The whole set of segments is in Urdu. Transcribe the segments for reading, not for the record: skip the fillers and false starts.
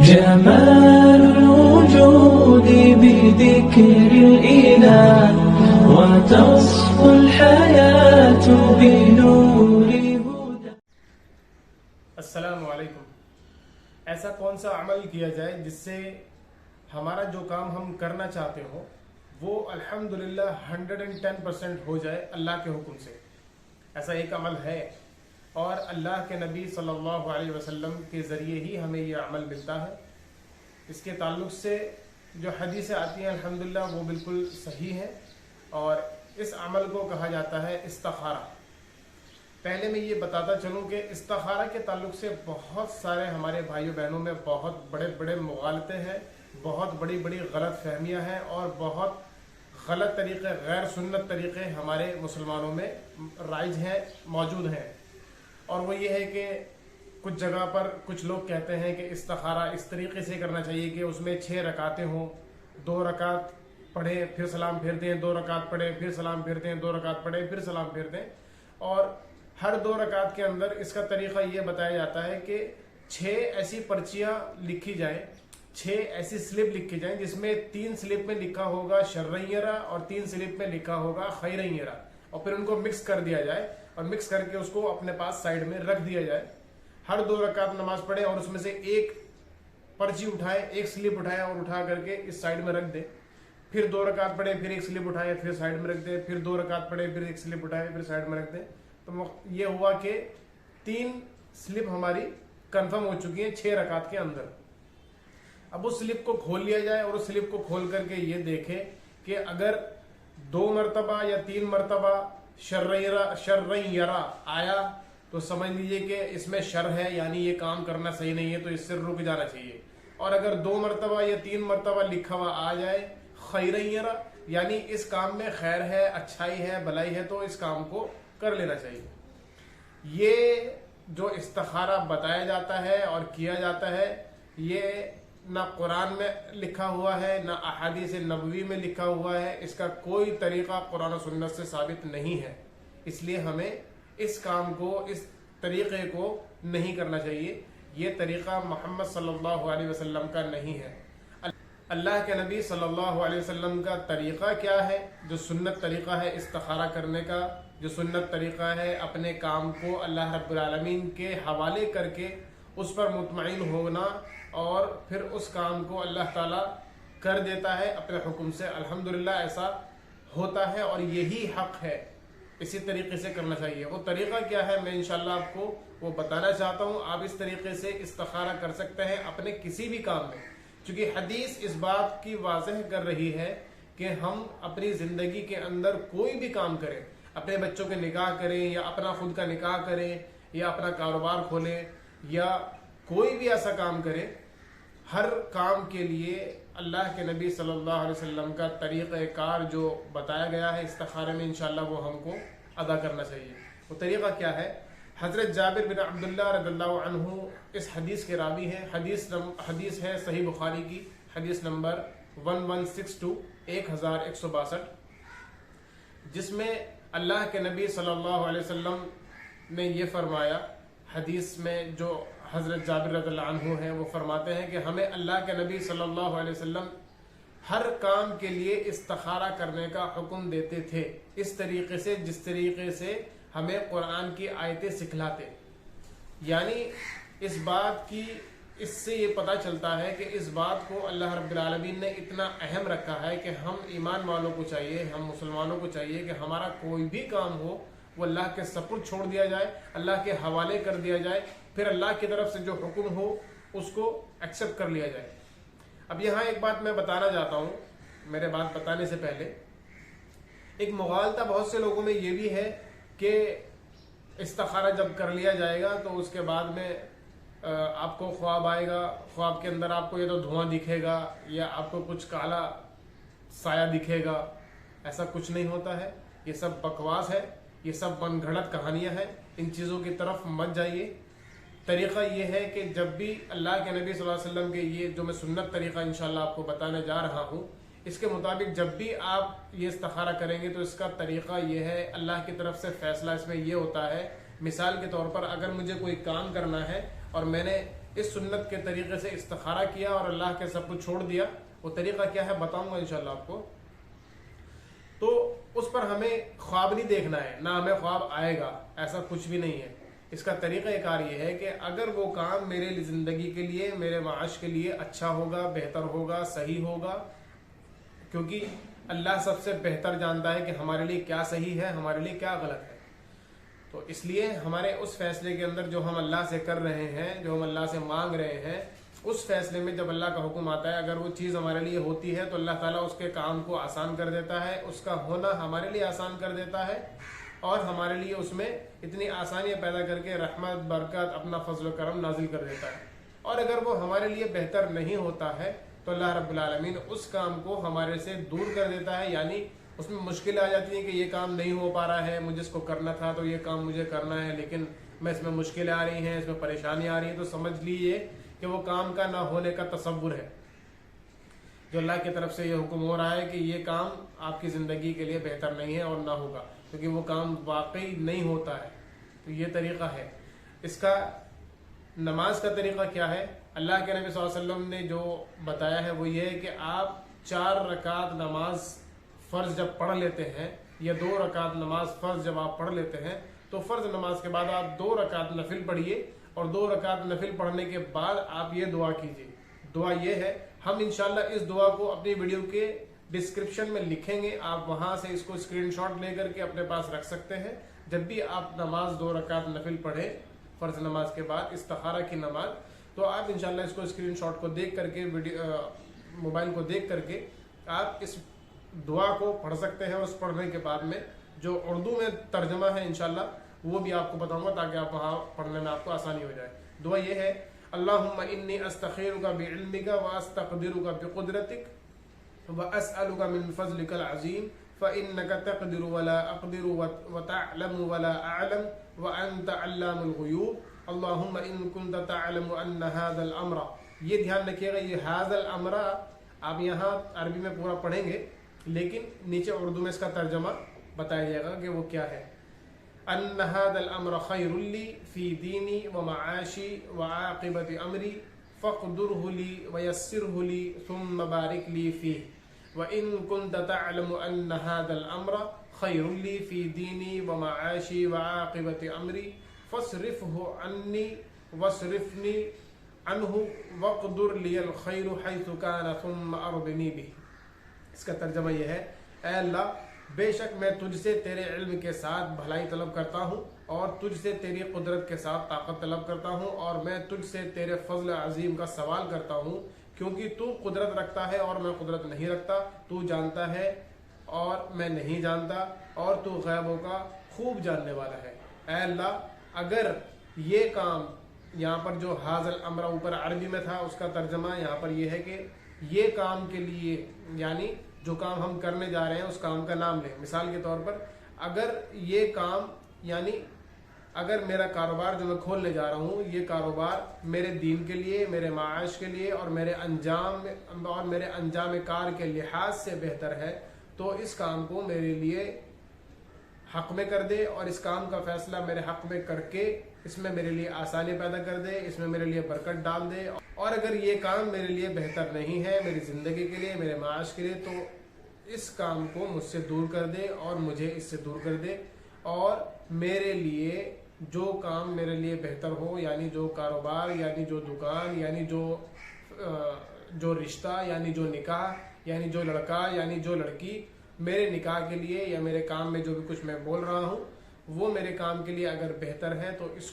جمال الوجود بذكر الإله وتصفو الحياة بنور هدى. السلام علیکم. ایسا کون سا عمل کیا جائے جس سے ہمارا جو کام ہم کرنا چاہتے ہو وہ الحمدللہ 110% ہو جائے اللہ کے حکم سے؟ ایسا ایک عمل ہے اور اللہ کے نبی صلی اللہ علیہ وسلم کے ذریعے ہی ہمیں یہ عمل ملتا ہے. اس کے تعلق سے جو حدیثیں آتی ہیں الحمدللہ وہ بالکل صحیح ہیں اور اس عمل کو کہا جاتا ہے استخارہ. پہلے میں یہ بتاتا چلوں کہ استخارہ کے تعلق سے بہت سارے ہمارے بھائیوں بہنوں میں بہت بڑے بڑے مغالطے ہیں، بہت بڑی بڑی غلط فہمیاں ہیں اور بہت غلط طریقے، غیر سنت طریقے ہمارے مسلمانوں میں رائج ہیں، موجود ہیں. اور وہ یہ ہے کہ کچھ جگہ پر کچھ لوگ کہتے ہیں کہ استخارہ اس طریقے سے کرنا چاہیے کہ اس میں 6 رکعتیں ہوں، 2 رکعت پڑھیں پھر سلام پھیرتے ہیں، 2 رکعت پڑھیں پھر سلام پھیرتے ہیں، 2 رکعت پڑھیں پھر سلام پھیرتے ہیں. اور ہر 2 رکعت کے اندر اس کا طریقہ یہ بتایا جاتا ہے کہ 6 ایسی پرچیاں لکھی جائیں، 6 ایسی سلپ لکھی جائیں جس میں 3 سلپ میں لکھا ہوگا شرعیرہ اور 3 سلپ میں لکھا ہوگا خیریرہ، اور پھر ان کو مکس کر دیا جائے اور مکس کر کے اس کو اپنے پاس سائیڈ میں رکھ دیا جائے. ہر 2 رکعت نماز پڑھے اور اس میں سے ایک پرچی اٹھائے، ایک سلپ اٹھائے اور اٹھا کر کے اس سائیڈ میں رکھ دے. پھر 2 رکعت پڑھے، پھر ایک سلپ اٹھائے پھر سائیڈ میں رکھ دے، پھر 2 رکعت پڑھے، پھر ایک سلپ اٹھائے پھر سائیڈ میں رکھ دے. تو یہ ہوا کہ 3 سلپ ہماری کنفرم ہو چکی ہیں 6 رکعت کے اندر. اب اس سلپ کو کھول لیا جائے اور اس سلپ کو کھول کر کے یہ دیکھے کہ اگر 2 مرتبہ یا 3 مرتبہ شرعیرہ آیا تو سمجھ لیجئے کہ اس میں شر ہے، یعنی یہ کام کرنا صحیح نہیں ہے تو اس سے رک جانا چاہیے. اور اگر 2 مرتبہ یا 3 مرتبہ لکھا ہوا آ جائے خیریرہ، یعنی اس کام میں خیر ہے، اچھائی ہے، بھلائی ہے، تو اس کام کو کر لینا چاہیے. یہ جو استخارہ بتایا جاتا ہے اور کیا جاتا ہے یہ نہ قرآن میں لکھا ہوا ہے نہ احادیث نبوی میں لکھا ہوا ہے. اس کا کوئی طریقہ قرآن و سنت سے ثابت نہیں ہے، اس لیے ہمیں اس کام کو، اس طریقے کو نہیں کرنا چاہیے. یہ طریقہ محمد صلی اللہ علیہ وسلم کا نہیں ہے. اللہ کے نبی صلی اللہ علیہ وسلم کا طریقہ کیا ہے؟ جو سنت طریقہ ہے استخارہ کرنے کا، جو سنت طریقہ ہے اپنے کام کو اللہ رب العالمین کے حوالے کر کے اس پر مطمئن ہونا اور پھر اس کام کو اللہ تعالیٰ کر دیتا ہے اپنے حکم سے. الحمدللہ ایسا ہوتا ہے اور یہی حق ہے، اسی طریقے سے کرنا چاہیے. وہ طریقہ کیا ہے میں انشاءاللہ آپ کو وہ بتانا چاہتا ہوں. آپ اس طریقے سے استخارہ کر سکتے ہیں اپنے کسی بھی کام میں، چونکہ حدیث اس بات کی واضح کر رہی ہے کہ ہم اپنی زندگی کے اندر کوئی بھی کام کریں، اپنے بچوں کے نکاح کریں یا اپنا خود کا نکاح کریں یا اپنا کاروبار کھولیں یا کوئی بھی ایسا کام کریں، ہر کام کے لیے اللہ کے نبی صلی اللہ علیہ وسلم کا طریقہ کار جو بتایا گیا ہے استخارے میں انشاءاللہ وہ ہم کو ادا کرنا چاہیے. وہ طریقہ کیا ہے؟ حضرت جابر بن عبداللہ رضی اللہ عنہ اس حدیث کے راوی ہیں. حدیث ہے صحیح بخاری کی، حدیث نمبر 1162 1162، جس میں اللہ کے نبی صلی اللہ علیہ وسلم نے یہ فرمایا. حدیث میں جو حضرت جابر رضی اللہ عنہ ہیں وہ فرماتے ہیں کہ ہمیں اللہ کے نبی صلی اللہ علیہ وسلم ہر کام کے لیے استخارہ کرنے کا حکم دیتے تھے، اس طریقے سے جس طریقے سے ہمیں قرآن کی آیتیں سکھلاتے. یعنی اس بات کی، اس سے یہ پتہ چلتا ہے کہ اس بات کو اللہ رب العالمین نے اتنا اہم رکھا ہے کہ ہم ایمان والوں کو چاہیے، ہم مسلمانوں کو چاہیے کہ ہمارا کوئی بھی کام ہو وہ اللہ کے سپرد چھوڑ دیا جائے، اللہ کے حوالے کر دیا جائے، پھر اللہ کی طرف سے جو حکم ہو اس کو ایکسیپٹ کر لیا جائے. اب یہاں ایک بات میں بتانا چاہتا ہوں، میرے بات بتانے سے پہلے ایک مغالطہ بہت سے لوگوں میں یہ بھی ہے کہ استخارہ جب کر لیا جائے گا تو اس کے بعد میں آپ کو خواب آئے گا، خواب کے اندر آپ کو یا تو دھواں دکھے گا یا آپ کو کچھ کالا سایہ دکھے گا. ایسا کچھ نہیں ہوتا ہے، یہ سب بکواس ہے، یہ سب من گھڑت کہانیاں ہیں. ان چیزوں کی طرف مت جائیے. طریقہ یہ ہے کہ جب بھی اللہ کے نبی صلی اللہ علیہ وسلم کے یہ جو میں سنت طریقہ انشاءاللہ آپ کو بتانے جا رہا ہوں، اس کے مطابق جب بھی آپ یہ استخارہ کریں گے تو اس کا طریقہ یہ ہے، اللہ کی طرف سے فیصلہ اس میں یہ ہوتا ہے. مثال کے طور پر اگر مجھے کوئی کام کرنا ہے اور میں نے اس سنت کے طریقے سے استخارہ کیا اور اللہ کے سب کچھ چھوڑ دیا، وہ طریقہ کیا ہے بتاؤں گا انشاءاللہ آپ کو. تو اس پر ہمیں خواب نہیں دیکھنا ہے، نہ ہمیں خواب آئے گا، ایسا کچھ بھی نہیں ہے. اس کا طریقہ کار یہ ہے کہ اگر وہ کام میرے زندگی کے لیے، میرے معاش کے لیے اچھا ہوگا، بہتر ہوگا، صحیح ہوگا، کیونکہ اللہ سب سے بہتر جانتا ہے کہ ہمارے لیے کیا صحیح ہے، ہمارے لیے کیا غلط ہے. تو اس لیے ہمارے اس فیصلے کے اندر جو ہم اللہ سے کر رہے ہیں، جو ہم اللہ سے مانگ رہے ہیں، اس فیصلے میں جب اللہ کا حکم آتا ہے، اگر وہ چیز ہمارے لیے ہوتی ہے تو اللہ تعالیٰ اس کے کام کو آسان کر دیتا ہے، اس کا ہونا ہمارے لیے آسان کر دیتا ہے، اور ہمارے لیے اس میں اتنی آسانیاں پیدا کر کے رحمت، برکت، اپنا فضل و کرم نازل کر دیتا ہے. اور اگر وہ ہمارے لیے بہتر نہیں ہوتا ہے تو اللہ رب العالمین اس کام کو ہمارے سے دور کر دیتا ہے. یعنی اس میں مشکل آ جاتی ہے کہ یہ کام نہیں ہو پا رہا ہے، مجھے اس کو کرنا تھا تو یہ کام مجھے کرنا ہے، لیکن میں اس میں مشکلیں آ رہی ہیں، اس میں پریشانی آ رہی ہے، تو سمجھ لیجیے کہ وہ کام کا نہ ہونے کا تصور ہے. جو اللہ کی طرف سے یہ حکم ہو رہا ہے کہ یہ کام آپ کی زندگی کے لیے بہتر نہیں ہے اور نہ ہوگا، کیونکہ وہ کام واقعی نہیں ہوتا ہے. تو یہ طریقہ ہے. اس کا نماز کا طریقہ کیا ہے؟ اللہ کے نبی صلی اللہ علیہ وسلم نے جو بتایا ہے وہ یہ ہے کہ آپ 4 رکعت نماز فرض جب پڑھ لیتے ہیں، یا 2 رکعت نماز فرض جب آپ پڑھ لیتے ہیں، تو فرض نماز کے بعد آپ 2 رکعت نفل پڑھیے، اور 2 رکعت نفل پڑھنے کے بعد آپ یہ دعا کیجیے. دعا یہ ہے، ہم انشاءاللہ اس دعا کو اپنی ویڈیو کے ڈسکرپشن میں لکھیں گے، آپ وہاں سے اس کو اسکرین شاٹ لے کر کے اپنے پاس رکھ سکتے ہیں. جب بھی آپ نماز 2 رکعت نفل پڑھیں فرض نماز کے بعد، استخارہ کی نماز، تو آپ انشاءاللہ اس کو اسکرین شاٹ کو دیکھ کر کے، موبائل کو دیکھ کر کے آپ اس دعا کو پڑھ سکتے ہیں. اس پڑھنے کے بعد میں جو اردو میں ترجمہ ہے انشاءاللہ وہ بھی آپ کو بتاؤں گا تاکہ آپ وہاں پڑھنے میں آپ کو آسانی ہو جائے. دعا یہ ہے، اللہم انی استخیرک بعلمک واستقدرک بقدرتک واسألک من فضلک العظیم فإنك تقدر ولا أقدر وتعلم ولا أعلم وأنت علام الغیوب اللہم ان كنت تعلم ان هذا الامر. یہ دھیان رکھیے گا، یہ هذا الامر آپ یہاں عربی میں پورا پڑھیں گے، لیکن نیچے اردو میں اس کا ترجمہ بتایا جائے گا کہ وہ کیا ہے. ان هذا الامر خیر لی فی دینی ومعاشی وعاقبت امری فاقدره لی ویسره لی ثم بارک لی فیہ وَإِن كُنْتَ تَعْلَمُ أَنَّ هَذَا الْأَمْرَ خَيْرٌ لِّي فِي دِينِي وَمَعَاشِي وَعَاقِبَةِ أَمْرِي فَاصْرِفْهُ عَنِّي وَاصْرِفْنِي عَنْهُ وَاقْدُرْ لِيَ الْخَيْرُ حَيْثُ كَانَ ثُمَّ أَرْضِنِي بِهِ. اس کا ترجمہ یہ ہے، اے اللہ بے شک میں تجھ سے تیرے علم کے ساتھ بھلائی طلب کرتا ہوں، اور تجھ سے تیری قدرت کے ساتھ طاقت طلب کرتا ہوں، اور میں تجھ سے تیرے فضل عظیم کا سوال کرتا ہوں، کیونکہ تو قدرت رکھتا ہے اور میں قدرت نہیں رکھتا، تو جانتا ہے اور میں نہیں جانتا، اور تو غیبوں کا خوب جاننے والا ہے. اے اللہ اگر یہ کام، یہاں پر جو حاضر الامر اوپر عربی میں تھا اس کا ترجمہ یہاں پر یہ ہے کہ یہ کام کے لیے، یعنی جو کام ہم کرنے جا رہے ہیں اس کام کا نام لیں. مثال کے طور پر اگر یہ کام، یعنی اگر میرا کاروبار جو میں کھولنے جا رہا ہوں، یہ کاروبار میرے دین کے لیے، میرے معاش کے لیے اور میرے انجام کار کے لحاظ سے بہتر ہے، تو اس کام کو میرے لیے حق میں کر دے، اور اس کام کا فیصلہ میرے حق میں کر کے اس میں میرے لیے آسانی پیدا کر دے، اس میں میرے لیے برکت ڈال دے. اور اگر یہ کام میرے لیے بہتر نہیں ہے، میری زندگی کے لیے، میرے معاش کے لیے، تو اس کام کو مجھ سے دور کر دے اور مجھے اس سے دور کر دے، اور میرے لیے جو کام میرے لیے بہتر ہو، یعنی جو کاروبار، یعنی جو دکان، یعنی جو رشتہ، یعنی جو نکاح، یعنی جو لڑکا، یعنی جو لڑکی میرے نکاح کے لیے یا میرے کام میں جو بھی کچھ میں بول رہا ہوں وہ میرے کام کے لیے اگر بہتر ہے تو اس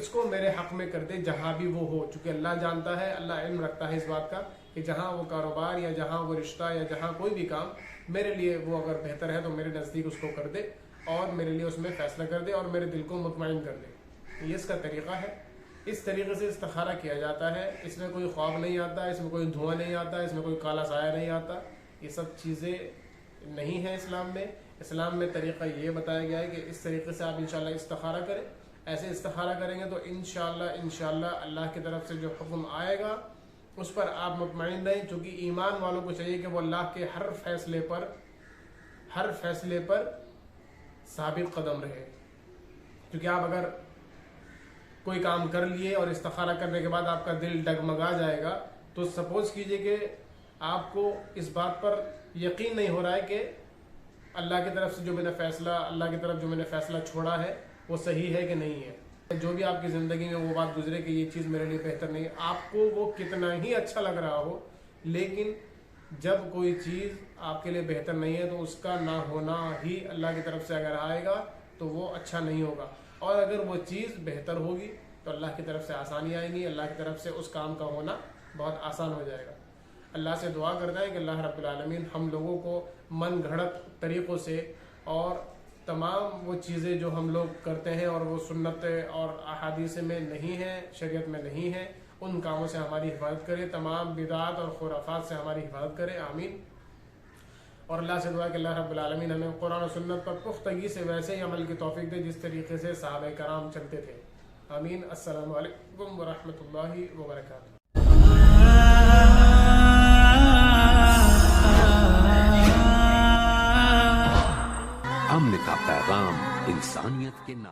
کو میرے حق میں کر دے جہاں بھی وہ ہو. چونکہ اللہ جانتا ہے، اللہ علم رکھتا ہے اس بات کا کہ جہاں وہ کاروبار یا جہاں وہ رشتہ یا جہاں کوئی بھی کام میرے لیے وہ اگر بہتر ہے تو میرے نزدیک اس کو کر دے اور میرے لیے اس میں فیصلہ کر دے اور میرے دل کو مطمئن کر دے. یہ اس کا طریقہ ہے. اس طریقے سے استخارہ کیا جاتا ہے. اس میں کوئی خواب نہیں آتا، اس میں کوئی دھواں نہیں آتا، اس میں کوئی کالا سایہ نہیں آتا. یہ سب چیزیں نہیں ہیں اسلام میں. اسلام میں طریقہ یہ بتایا گیا ہے کہ اس طریقے سے آپ انشاءاللہ استخارہ کریں. ایسے استخارہ کریں گے تو انشاءاللہ اللہ کی طرف سے جو حکم آئے گا اس پر آپ مطمئن رہیں. چونکہ ایمان والوں کو چاہیے کہ وہ اللہ کے ہر فیصلے پر ثابت قدم رہے. کیونکہ آپ اگر کوئی کام کر لیے اور استخارہ کرنے کے بعد آپ کا دل ڈگمگا جائے گا تو سپوز کیجئے کہ آپ کو اس بات پر یقین نہیں ہو رہا ہے کہ اللہ کی طرف سے جو میں نے فیصلہ اللہ کی طرف جو میں نے فیصلہ چھوڑا ہے وہ صحیح ہے کہ نہیں ہے. جو بھی آپ کی زندگی میں وہ بات گزرے کہ یہ چیز میرے لیے بہتر نہیں ہے, آپ کو وہ کتنا ہی اچھا لگ رہا ہو, لیکن جب کوئی چیز آپ کے لیے بہتر نہیں ہے تو اس کا نہ ہونا ہی اللہ کی طرف سے اگر آئے گا تو وہ اچھا نہیں ہوگا, اور اگر وہ چیز بہتر ہوگی تو اللہ کی طرف سے آسانی آئے گی, اللہ کی طرف سے اس کام کا ہونا بہت آسان ہو جائے گا. اللہ سے دعا کرتا ہے کہ اللہ رب العالمین ہم لوگوں کو من گھڑت طریقوں سے اور تمام وہ چیزیں جو ہم لوگ کرتے ہیں اور وہ سنت اور احادیث میں نہیں ہیں, شریعت میں نہیں ہیں, ان کاموں سے ہماری حفاظت کرے, تمام بدعات اور خرافات سے ہماری حفاظت کرے, آمین. اور اللہ سے دعا کہ اللہ رب العالمین ہمیں قرآن و سنت پر پختگی سے ویسے ہی عمل کی توفیق دے جس طریقے سے صحابہ کرام چلتے تھے, آمین. السلام علیکم ورحمۃ اللہ وبرکاتہ. امن کا پیغام انسانیت کے نام.